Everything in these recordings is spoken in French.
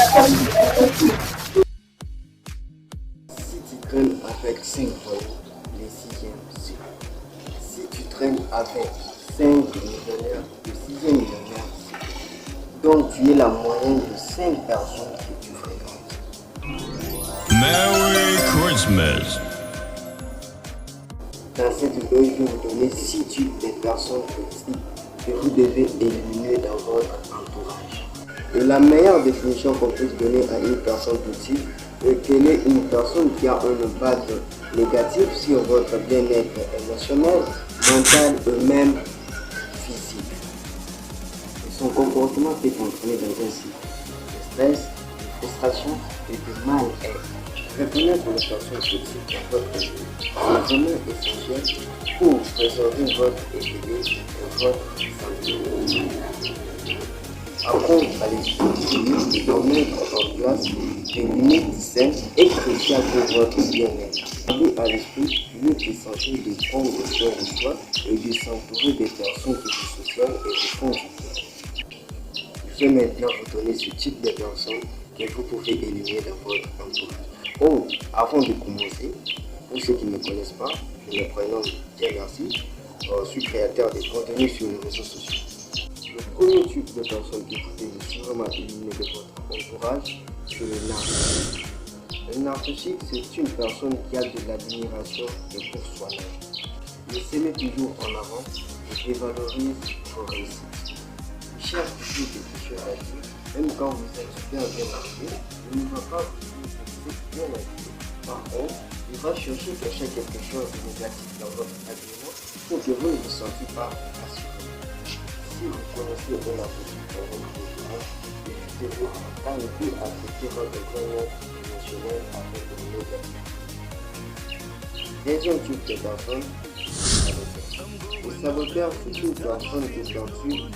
Si tu traînes avec 5 voyous, les 6e c'est. Si tu traînes avec 5 millionnaires, le 6e millionnaire c'est. Donc tu es la moyenne de 5 personnes que tu fréquentes. Merry Christmas. Dans cette vidéo, je vais vous donner 6 types de personnes toxiques que vous devez éliminer dans votre entourage. Et la meilleure définition qu'on puisse donner à une personne toxique est qu'elle est une personne qui a un impact négatif sur votre bien-être émotionnel, mental et même physique. Et son comportement peut entraîner dans un cycle de stress, de frustration et de mal-être. Reconnaître les personnes toxiques dans votre vie est vraiment essentiel pour préserver votre équilibre et votre santé. Apprendre à les identifier et en mettre en place des limites saines est crucial pour votre bien-être. Gardez à l'esprit qu'il est essentiel de prendre soin de soi et de s'entourer des personnes qui vous soutiennent et vous font du bien. Je vais maintenant vous donner ce type de personnes que vous pouvez éliminer dans votre entourage. Oh, avant de commencer, pour ceux qui ne me connaissent pas, je me prénomme Pierre Merci. Je suis créateur de contenu sur les réseaux sociaux. Le premier type de personne que vous devez sûrement éliminer de votre entourage, c'est le narcissique. Le narcissique, c'est une personne qui a de l'admiration et pour soi-même. Il se met toujours en avant et dévalorise vos réussites. Il cherche toujours quelque chose à dire, même quand vous êtes super bien habillé, il ne va pas vous dire que vous êtes bien habillé. Par contre, il va chercher quelque chose de négatif dans votre habillement pour que vous ne vous sentiez pas assuré. Si vous connaissez un narcissique dans votre entourage, évitez-le car il peut affecter votre bien-être émotionnel avec le négatif. Deuxième type de personne, le saboteur, c'est une personne qui perturbe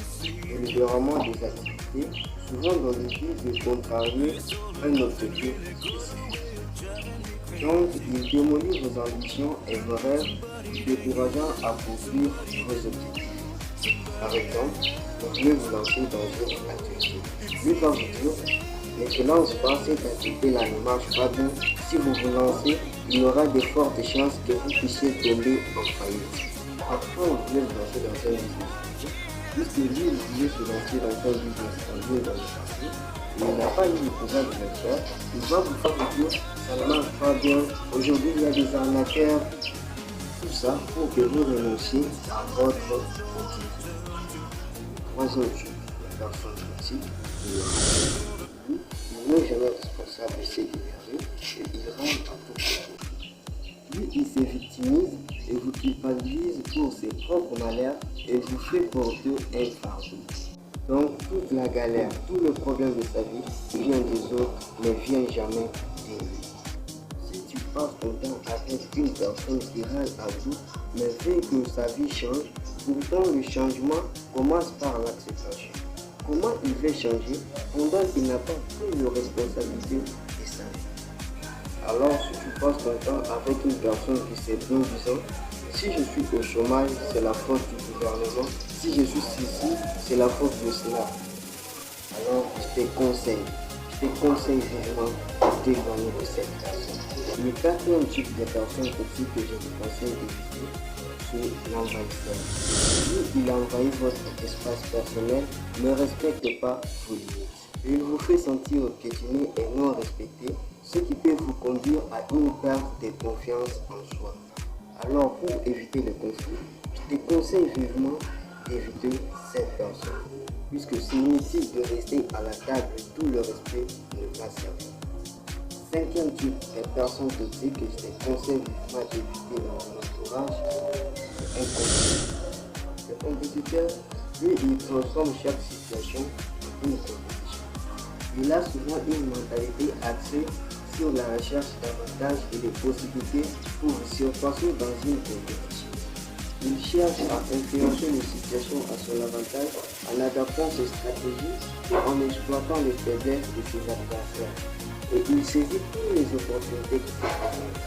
délibérément des activités, souvent dans le but de contrarier un objectif spécifique. Donc, il démolit vos ambitions et vos rêves, décourageant à poursuivre vos objectifs. Par exemple, vous voulez vous lancer dans une activité. Lui va vous dire, ne te lance pas, cette activité-là ne marche pas bien. Si vous vous lancez, il y aura de fortes chances que vous puissiez tomber en faillite. Après, vous voulez vous lancer dans un business. Puisque lui, il voulait se lancer dans un business en lieu dans le passé, il n'a pas eu le pouvoir de le faire, il va vous faire vous dire, ça ne marche pas bien, aujourd'hui il y a des arnaqueurs, tout ça pour que vous renonciez à votre objectif. Troisième type de personne toxique, il n'est jamais responsable de ses énergies et il râle à tout propos. Lui, il se victimise et vous culpabilise pour ses propres malheurs et vous fait porter un fardeau. Donc toute la galère, tout le problème de sa vie vient des autres, ne vient jamais de lui. Si tu passes ton temps avec une personne qui râle à tout, mais veut que sa vie change, pourtant le changement commence par l'acceptation. Comment il veut changer pendant qu'il n'a pas pris de responsabilité de sa vie? Alors si tu passes ton temps avec une personne qui s'est bien disant, si je suis au chômage, c'est la faute du gouvernement. Si je suis ici, c'est la faute de cela. Alors, je te conseille vivement de t'éloigner de cette personne. Le quatrième type de personne toxique que je vous conseille d'éviter, c'est l'envahisseur. Lui, il envahit votre espace personnel, ne respecte pas vos limites. Il vous fait sentir piétiné et non respecté, ce qui peut vous conduire à une perte de confiance en soi. Alors, pour éviter le conflit, je te conseille vivement d'éviter cette personne, puisque c'est inutile de rester à la table et tout le respect ne va servir. Cinquième type de personne toxique que je te conseille vivement d'éviter dans ton entourage, c'est un compétiteur. Le compétiteur, lui, il transforme chaque situation en une compétition. Il a souvent une mentalité axée sur la recherche d'avantages et de possibilités pour vous surpasser dans une compétition. Il cherche à influencer les situations à son avantage en adaptant ses stratégies et en exploitant les faiblesses de ses adversaires. Et il saisit toutes les opportunités qui se présentent.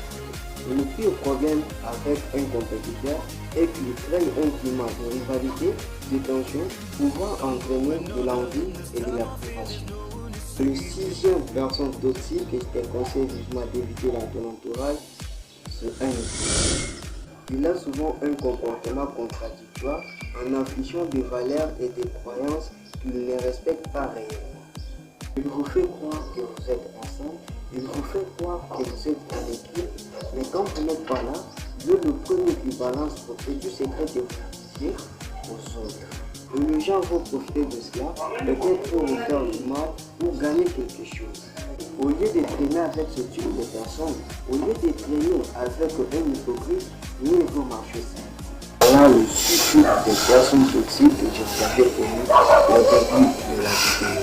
Le pire problème avec un compétiteur est qu'il crée un climat de rivalité, de tension, pouvant entraîner de l'envie et de la privation. Le sixième personne toxique que je te conseille vivement d'éviter dans ton entourage, c'est un hypocrite. Il a souvent un comportement contradictoire en affichant des valeurs et des croyances qu'il ne respecte pas réellement. Il vous fait croire que vous êtes ensemble, il vous fait croire que vous êtes en équipe, mais quand vous n'êtes pas là, il est le premier qui balance vos petits secrets que vous disiez aux autres. Et les gens vont profiter de cela, peut-être pour vous faire du mal ou gagner quelque chose. Au lieu de traîner avec ce type de personnes, au lieu de traîner avec un hypocrite, mieux vaut marcher seul. Voilà le type de personnes toxiques que je vous avais connu au début de la vidéo.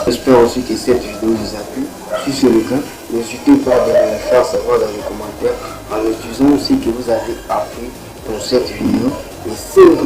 J'espère aussi que cette vidéo vous a plu. Si c'est le cas, n'hésitez pas à me le faire savoir dans les commentaires en me disant aussi que vous avez appris pour cette vidéo. Et